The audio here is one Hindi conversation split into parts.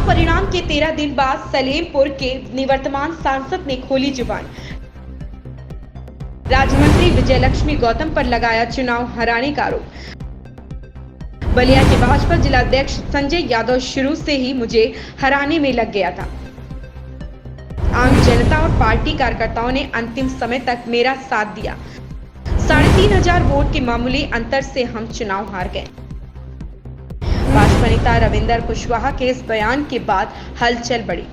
चुनाव परिणाम के 13 दिन बाद सलेमपुर के निवर्तमान सांसद ने खोली जुबान। राज्य मंत्री विजयलक्ष्मी गौतम पर लगाया चुनाव हराने का आरोप। बलिया के भाजपा जिलाध्यक्ष संजय यादव शुरू से ही मुझे हराने में लग गया था। आम जनता और पार्टी कार्यकर्ताओं ने अंतिम समय तक मेरा साथ दिया। 3500 वोट के मामूली अंतर से हम चुनाव हार गए। भाजपा नेता रविंदर कुशवाहा के इस बयान के बाद हलचल बढ़ी।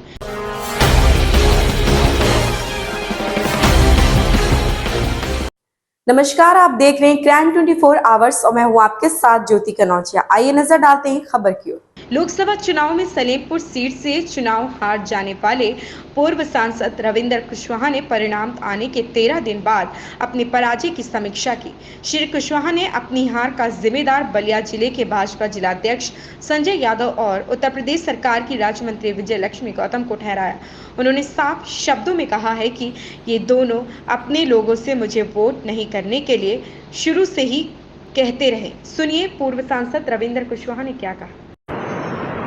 नमस्कार, आप देख रहे हैं क्राइम 24 आवर्स और मैं हूं आपके साथ ज्योति कनौजिया। आइए नजर डालते हैं खबर की ओर। लोकसभा चुनाव में सलेमपुर सीट से चुनाव हार जाने वाले पूर्व सांसद रविंदर कुशवाहा ने परिणाम आने के 13 दिन बाद अपनी पराजय की समीक्षा की। श्री कुशवाहा ने अपनी हार का जिम्मेदार बलिया जिले के भाजपा जिलाध्यक्ष संजय यादव और उत्तर प्रदेश सरकार की राज्य मंत्री विजयलक्ष्मी गौतम को ठहराया। उन्होंने साफ शब्दों में कहा है कि ये दोनों अपने लोगों से मुझे वोट नहीं करने के लिए शुरू से ही कहते रहे। सुनिए पूर्व सांसद रविंदर कुशवाहा ने क्या कहा।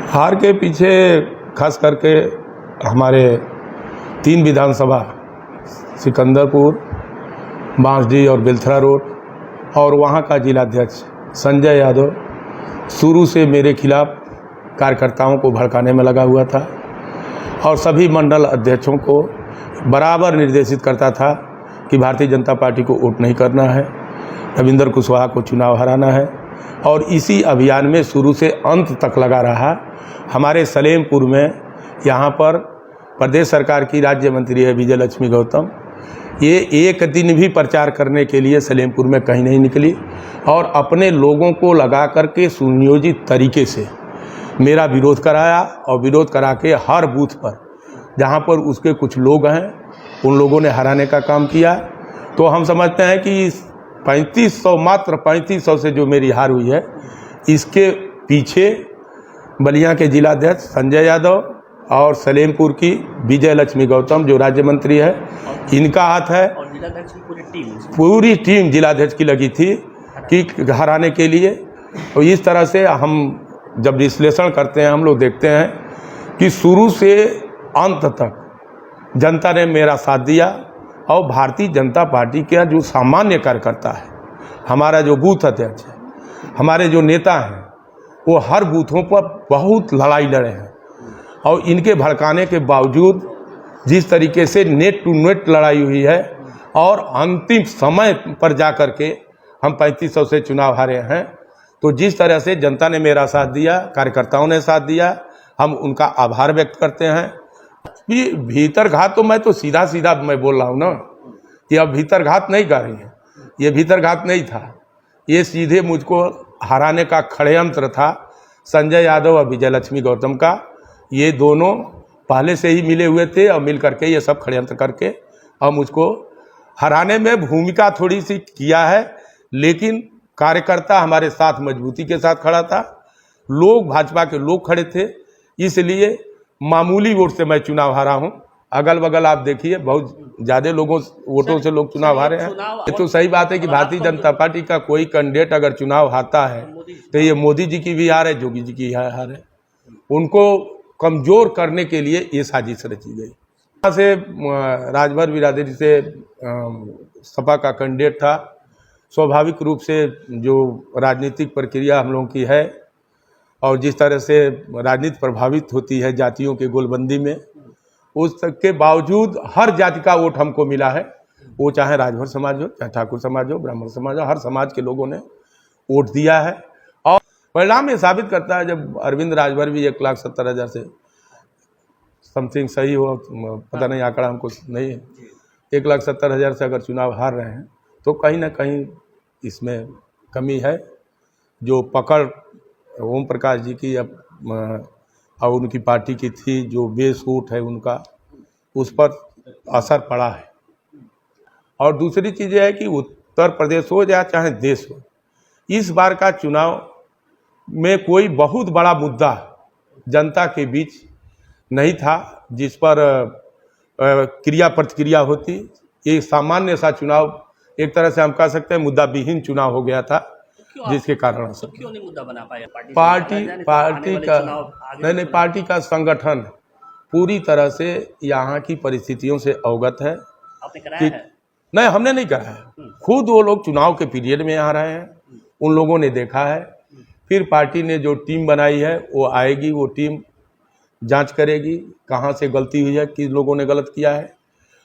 हार के पीछे खास करके हमारे 3 विधानसभा सिकंदरपुर, बांसडीह और बेलथरा रोड और वहाँ का जिलाध्यक्ष संजय यादव शुरू से मेरे खिलाफ कार्यकर्ताओं को भड़काने में लगा हुआ था और सभी मंडल अध्यक्षों को बराबर निर्देशित करता था कि भारतीय जनता पार्टी को वोट नहीं करना है, रविंदर कुशवाहा को चुनाव हराना है। और इसी अभियान में शुरू से अंत तक लगा रहा। हमारे सलेमपुर में यहाँ पर प्रदेश सरकार की राज्य मंत्री है विजयलक्ष्मी गौतम। ये एक दिन भी प्रचार करने के लिए सलेमपुर में कहीं नहीं निकली और अपने लोगों को लगा करके सुनियोजित तरीके से मेरा विरोध कराया और विरोध करा के हर बूथ पर जहाँ पर उसके कुछ लोग हैं उन लोगों ने हराने का काम किया। तो हम समझते हैं कि 3500 मात्र 3500 से जो मेरी हार हुई है इसके पीछे बलिया के जिलाध्यक्ष संजय यादव और सलेमपुर की विजयलक्ष्मी गौतम जो राज्य मंत्री है इनका हाथ है। और जिलाध्यक्ष की पूरी टीम जिलाध्यक्ष की लगी थी कि हराने के लिए। तो इस तरह से हम जब विश्लेषण करते हैं हम लोग देखते हैं कि शुरू से अंत तक जनता ने मेरा साथ दिया और भारतीय जनता पार्टी का जो सामान्य कार्यकर्ता है, हमारा जो बूथ अध्यक्ष है, हमारे जो नेता हैं, वो हर बूथों पर बहुत लड़ाई लड़े हैं और इनके भड़काने के बावजूद जिस तरीके से नेट टू नेट लड़ाई हुई है और अंतिम समय पर जा कर के हम 3500 से चुनाव हारे हैं। तो जिस तरह से जनता ने मेरा साथ दिया, कार्यकर्ताओं ने साथ दिया, हम उनका आभार व्यक्त करते हैं। भीतर घात तो मैं तो सीधा सीधा मैं बोल रहा हूँ ना कि अब भीतर घात नहीं कर रही है, ये भीतर घात नहीं था, ये सीधे मुझको हराने का षड्यंत्र था संजय यादव और विजयलक्ष्मी गौतम का। ये दोनों पहले से ही मिले हुए थे और मिल करके ये सब षड्यंत्र करके और मुझको हराने में भूमिका थोड़ी सी किया है, लेकिन कार्यकर्ता हमारे साथ मजबूती के साथ खड़ा था, लोग भाजपा के लोग खड़े थे, इसलिए मामूली वोट से मैं चुनाव हारा हूं। अगल बगल आप देखिए बहुत ज़्यादा वोटों से लोग चुनाव हारे हैं। ये तो सही बात है कि भारतीय जनता पार्टी का कोई कैंडिडेट अगर चुनाव हारता है तो ये मोदी जी की भी हार है, जोगी जी की हार है। उनको कमज़ोर करने के लिए ये साजिश रची गई। यहाँ से राजभर बिरादरी से सपा का कैंडिडेट था। स्वाभाविक रूप से जो राजनीतिक प्रक्रिया हम लोगों की है और जिस तरह से राजनीति प्रभावित होती है जातियों के गोलबंदी में, उस तक के बावजूद हर जाति का वोट हमको मिला है। वो चाहे राजभर समाज हो, चाहे ठाकुर समाज हो, ब्राह्मण समाज हो, हर समाज के लोगों ने वोट दिया है। और परिणाम ये साबित करता है जब अरविंद राजभर भी 1,70,000 से समथिंग सही हो, पता नहीं आंकड़ा हमको नहीं है, 1,70,000 से अगर चुनाव हार रहे हैं तो कहीं ना कहीं इसमें कमी है। जो पकड़ ओम प्रकाश जी की और उनकी पार्टी की थी, जो बेस वोट है उनका, उस पर असर पड़ा है। और दूसरी चीज़ है कि उत्तर प्रदेश हो या चाहे देश हो, इस बार का चुनाव में कोई बहुत बड़ा मुद्दा जनता के बीच नहीं था जिस पर क्रिया प्रतिक्रिया होती। ये सामान्य सा चुनाव, एक तरह से हम कह सकते हैं मुद्दा विहीन चुनाव हो गया था। जिसके कारण तो क्यों नहीं मुद्दा बना पाए पार्टी पार्टी का नहीं, पार्टी का संगठन पूरी तरह से यहाँ की परिस्थितियों से अवगत है आपने कराया कि है? नहीं, हमने नहीं करा है। खुद वो लोग चुनाव के पीरियड में आ रहे हैं, उन लोगों ने देखा है। फिर पार्टी ने जो टीम बनाई है वो आएगी, वो टीम जांच करेगी कहाँ से गलती हुई है, किस लोगों ने गलत किया है,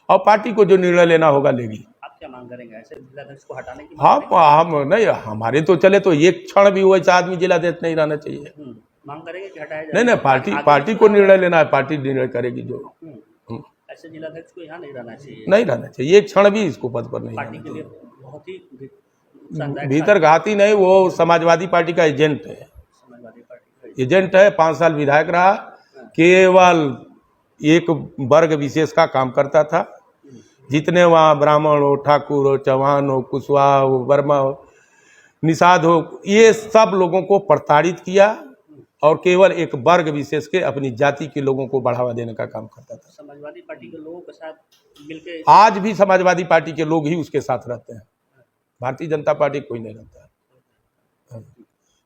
और पार्टी को जो निर्णय लेना होगा लेगी। आप क्या मांग करेंगे? ऐसे जिलाध्यक्ष को हटाने की हाँ, हम नहीं, हमारे तो चले तो एक क्षण भी वैसा आदमी जिलाध्यक्ष नहीं रहना चाहिए। मांग करेंगे कि हटाया जाए? नहीं नहीं, पार्टी को निर्णय लेना है, पार्टी निर्णय करेगी जो। ऐसे जिलाध्यक्ष को यहाँ नहीं रहना चाहिए। नहीं रहना चाहिए, एक क्षण भी इसको पद पर नहीं पार्टी रहना के लिए चाहिए। बहुत ही नुकसानदायक भीतर घाती नहीं, वो समाजवादी पार्टी का एजेंट है, समाजवादी पार्टी का एजेंट है। 5 साल विधायक रहा, केवल एक वर्ग विशेष का काम करता था। जितने वहाँ ब्राह्मण हो, ठाकुर हो, चौहान हो, कुशवाहा हो, वर्मा हो, निषाद हो, ये सब लोगों को प्रताड़ित किया और केवल एक वर्ग विशेष के अपनी जाति के लोगों को बढ़ावा देने का काम करता था। समाजवादी पार्टी के लोगों के साथ मिलकर आज भी समाजवादी पार्टी के लोग ही उसके साथ रहते हैं, भारतीय जनता पार्टी कोई नहीं रहता है।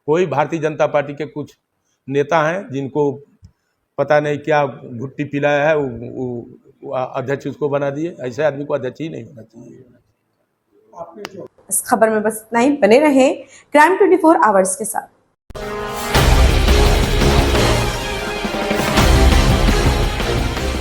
कोई भारतीय जनता पार्टी के कुछ नेता हैं जिनको पता नहीं क्या घुट्टी पिलाया है, वो अध्यक्ष उसको बना दिए। ऐसे आदमी को अध्यक्ष ही नहीं होना चाहिए। इस खबर में बस इतना ही। बने रहे क्राइम 24 आवर्स के साथ।